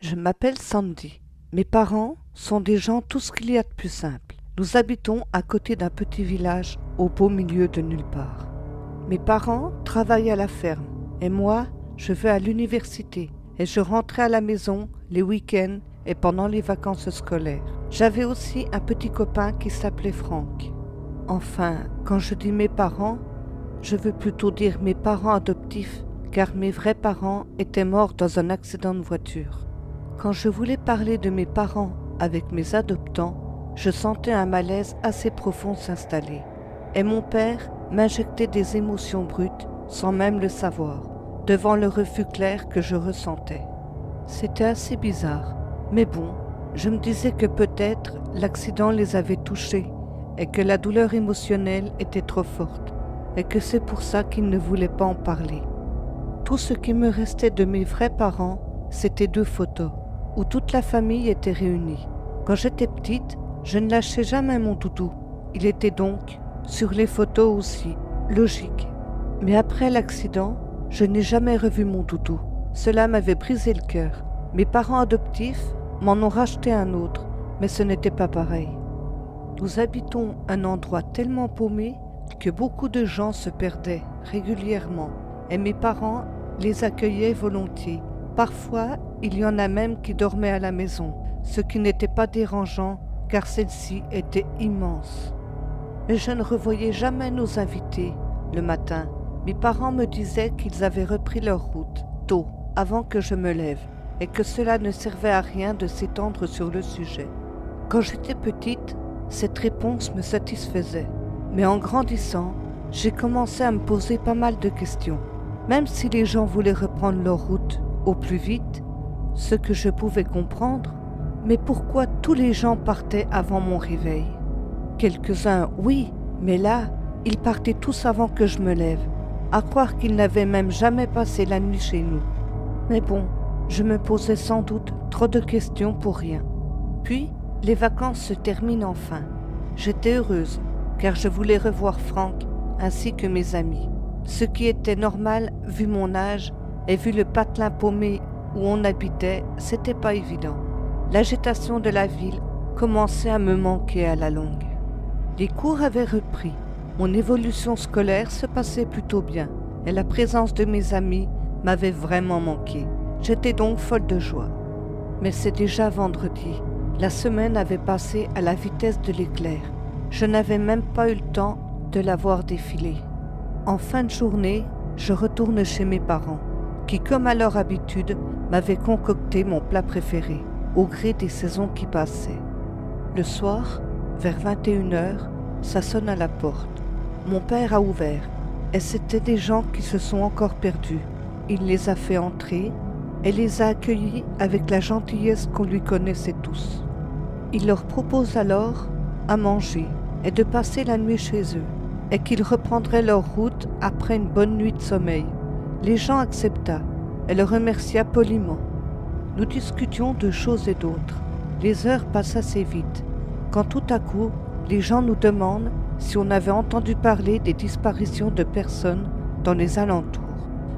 Je m'appelle Sandy. Mes parents sont des gens tout ce qu'il y a de plus simple. Nous habitons à côté d'un petit village au beau milieu de nulle part. Mes parents travaillent à la ferme et moi, je vais à l'université et je rentrais à la maison les week-ends et pendant les vacances scolaires. J'avais aussi un petit copain qui s'appelait Franck. Enfin, quand je dis mes parents, je veux plutôt dire mes parents adoptifs, car mes vrais parents étaient morts dans un accident de voiture. Quand je voulais parler de mes parents avec mes adoptants, je sentais un malaise assez profond s'installer. Et mon père m'injectait des émotions brutes, sans même le savoir, devant le refus clair que je ressentais. C'était assez bizarre, mais bon, je me disais que peut-être l'accident les avait touchés et que la douleur émotionnelle était trop forte et que c'est pour ça qu'ils ne voulaient pas en parler. Tout ce qui me restait de mes vrais parents, c'était 2 photos où toute la famille était réunie. Quand j'étais petite, je ne lâchais jamais mon toutou. Il était donc sur les photos aussi, logique. Mais après l'accident, je n'ai jamais revu mon toutou. Cela m'avait brisé le cœur. Mes parents adoptifs m'en ont racheté un autre, mais ce n'était pas pareil. Nous habitons un endroit tellement paumé que beaucoup de gens se perdaient régulièrement et mes parents les accueillaient volontiers. Parfois, il y en a même qui dormaient à la maison, ce qui n'était pas dérangeant car celle-ci était immense. Mais je ne revoyais jamais nos invités le matin. Mes parents me disaient qu'ils avaient repris leur route tôt, avant que je me lève, et que cela ne servait à rien de s'étendre sur le sujet. Quand j'étais petite, cette réponse me satisfaisait. Mais en grandissant, j'ai commencé à me poser pas mal de questions. Même si les gens voulaient reprendre leur route au plus vite, ce que je pouvais comprendre, mais pourquoi tous les gens partaient avant mon réveil? Quelques-uns, oui, mais là, ils partaient tous avant que je me lève, à croire qu'ils n'avaient même jamais passé la nuit chez nous. Mais bon, je me posais sans doute trop de questions pour rien. Puis, les vacances se terminent enfin. J'étais heureuse, car je voulais revoir Franck ainsi que mes amis, ce qui était normal vu mon âge et vu le patelin paumé où on habitait, c'était pas évident. L'agitation de la ville commençait à me manquer à la longue. Les cours avaient repris, mon évolution scolaire se passait plutôt bien et la présence de mes amis m'avait vraiment manqué. J'étais donc folle de joie. Mais c'est déjà vendredi. La semaine avait passé à la vitesse de l'éclair. Je n'avais même pas eu le temps de la voir défiler. En fin de journée, je retourne chez mes parents, qui, comme à leur habitude, m'avaient concocté mon plat préféré, au gré des saisons qui passaient. Le soir, vers 21h, ça sonne à la porte. Mon père a ouvert, et c'étaient des gens qui se sont encore perdus. Il les a fait entrer et les a accueillis avec la gentillesse qu'on lui connaissait tous. Il leur propose alors à manger et de passer la nuit chez eux, et qu'ils reprendraient leur route après une bonne nuit de sommeil. Les gens accepta et le remercia poliment. Nous discutions de choses et d'autres. Les heures passent assez vite, quand tout à coup, les gens nous demandent si on avait entendu parler des disparitions de personnes dans les alentours.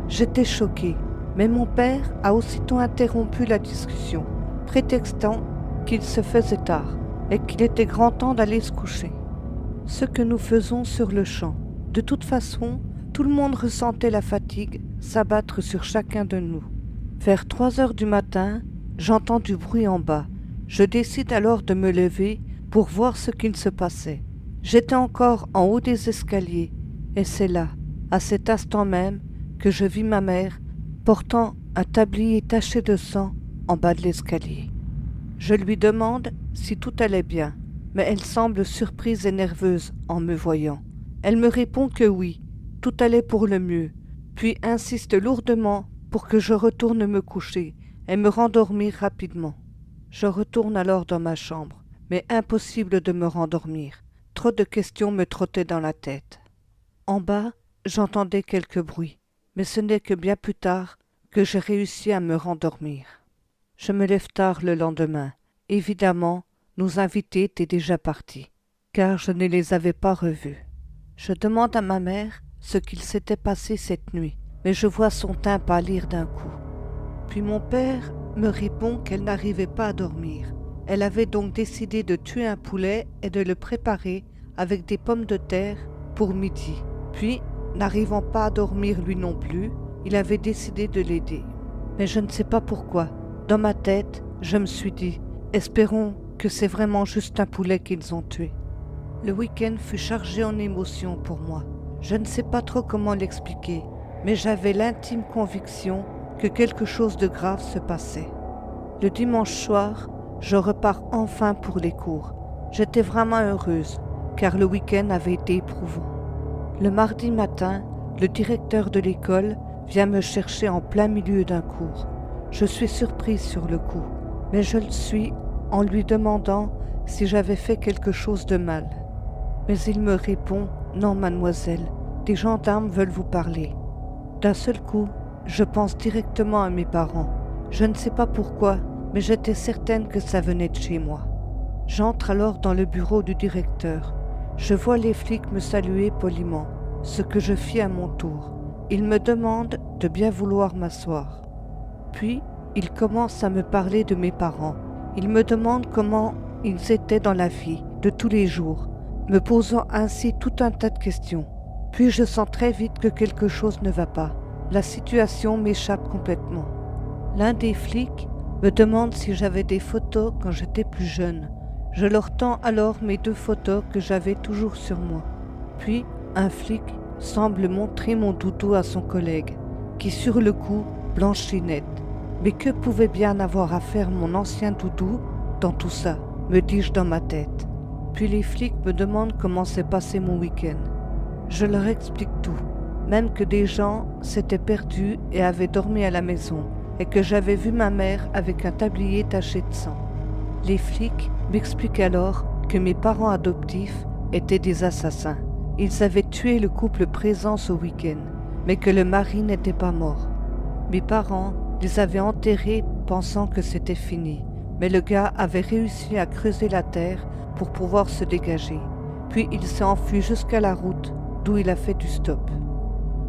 J'étais choquée, mais mon père a aussitôt interrompu la discussion, prétextant qu'il se faisait tard et qu'il était grand temps d'aller se coucher. Ce que nous faisons sur le champ. De toute façon, tout le monde ressentait la fatigue s'abattre sur chacun de nous. Vers 3 heures du matin, j'entends du bruit en bas. Je décide alors de me lever pour voir ce qu'il se passait. J'étais encore en haut des escaliers, et c'est là, à cet instant même, que je vis ma mère portant un tablier taché de sang en bas de l'escalier. Je lui demande si tout allait bien, mais elle semble surprise et nerveuse en me voyant. Elle me répond que oui, tout allait pour le mieux, puis insiste lourdement pour que je retourne me coucher et me rendormir rapidement. Je retourne alors dans ma chambre, mais impossible de me rendormir. Trop de questions me trottaient dans la tête. En bas, j'entendais quelques bruits, mais ce n'est que bien plus tard que j'ai réussi à me rendormir. Je me lève tard le lendemain. Évidemment, nos invités étaient déjà partis, car je ne les avais pas revus. Je demande à ma mère ce qu'il s'était passé cette nuit, mais je vois son teint pâlir d'un coup. Puis mon père me répond qu'elle n'arrivait pas à dormir. Elle avait donc décidé de tuer un poulet et de le préparer avec des pommes de terre pour midi. Puis, n'arrivant pas à dormir lui non plus, il avait décidé de l'aider. Mais je ne sais pas pourquoi. Dans ma tête, je me suis dit, espérons que c'est vraiment juste un poulet qu'ils ont tué. Le week-end fut chargé en émotions pour moi. Je ne sais pas trop comment l'expliquer, mais j'avais l'intime conviction que quelque chose de grave se passait. Le dimanche soir, je repars enfin pour les cours. J'étais vraiment heureuse, car le week-end avait été éprouvant. Le mardi matin, le directeur de l'école vient me chercher en plein milieu d'un cours. Je suis surprise sur le coup, mais je le suis en lui demandant si j'avais fait quelque chose de mal. Mais il me répond « Non, mademoiselle, des gendarmes veulent vous parler. » D'un seul coup, je pense directement à mes parents. Je ne sais pas pourquoi, mais j'étais certaine que ça venait de chez moi. J'entre alors dans le bureau du directeur. Je vois les flics me saluer poliment, ce que je fis à mon tour. Ils me demandent de bien vouloir m'asseoir. Puis, ils commencent à me parler de mes parents. Ils me demandent comment ils étaient dans la vie de tous les jours, me posant ainsi tout un tas de questions. Puis je sens très vite que quelque chose ne va pas. La situation m'échappe complètement. L'un des flics me demande si j'avais des photos quand j'étais plus jeune. Je leur tends alors mes 2 photos que j'avais toujours sur moi. Puis, un flic semble montrer mon doudou à son collègue, qui sur le coup blanchit net. Mais que pouvait bien avoir à faire mon ancien doudou dans tout ça, me dis-je dans ma tête. Puis les flics me demandent comment s'est passé mon week-end. Je leur explique tout, même que des gens s'étaient perdus et avaient dormi à la maison, et que j'avais vu ma mère avec un tablier taché de sang. Les flics m'expliquent alors que mes parents adoptifs étaient des assassins. Ils avaient tué le couple présent ce week-end, mais que le mari n'était pas mort. Mes parents les avaient enterrés pensant que c'était fini, mais le gars avait réussi à creuser la terre pour pouvoir se dégager. Puis il s'est enfui jusqu'à la route, d'où il a fait du stop.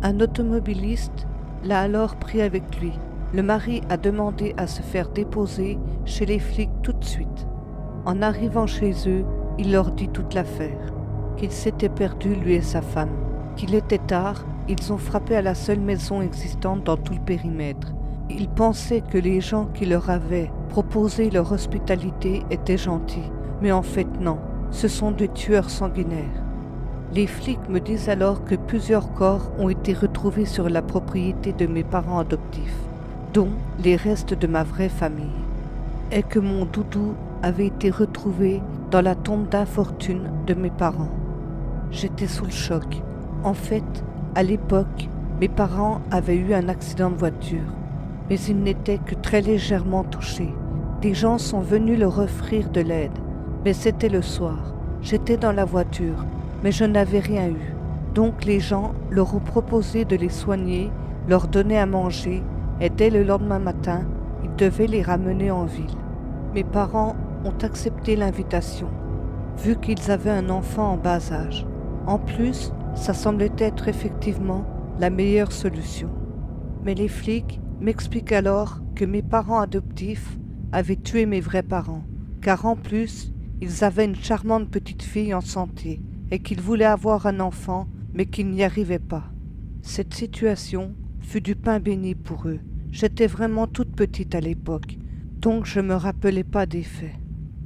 Un automobiliste l'a alors pris avec lui. Le mari a demandé à se faire déposer chez les flics tout de suite. En arrivant chez eux, il leur dit toute l'affaire, qu'il s'était perdu lui et sa femme, qu'il était tard, ils ont frappé à la seule maison existante dans tout le périmètre. Ils pensaient que les gens qui leur avaient proposé leur hospitalité étaient gentils, mais en fait non, ce sont des tueurs sanguinaires. Les flics me disent alors que plusieurs corps ont été retrouvés sur la propriété de mes parents adoptifs, dont les restes de ma vraie famille, et que mon doudou avait été retrouvé dans la tombe d'infortune de mes parents. J'étais sous le choc. En fait, à l'époque, mes parents avaient eu un accident de voiture, mais ils n'étaient que très légèrement touchés. Des gens sont venus leur offrir de l'aide, mais c'était le soir. J'étais dans la voiture, mais je n'avais rien eu. Donc les gens leur ont proposé de les soigner, leur donner à manger, et dès le lendemain matin, ils devaient les ramener en ville. Mes parents ont accepté l'invitation, vu qu'ils avaient un enfant en bas âge. En plus, ça semblait être effectivement la meilleure solution. Mais les flics m'expliquent alors que mes parents adoptifs avaient tué mes vrais parents, car en plus, ils avaient une charmante petite fille en santé et qu'ils voulaient avoir un enfant, mais qu'ils n'y arrivaient pas. Cette situation fut du pain béni pour eux. J'étais vraiment toute petite à l'époque, donc je ne me rappelais pas des faits.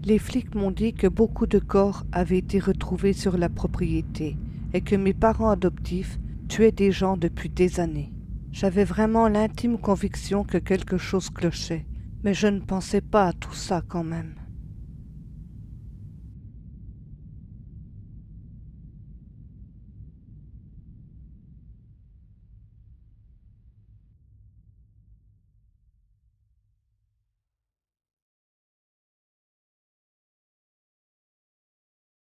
Les flics m'ont dit que beaucoup de corps avaient été retrouvés sur la propriété et que mes parents adoptifs tuaient des gens depuis des années. J'avais vraiment l'intime conviction que quelque chose clochait, mais je ne pensais pas à tout ça quand même.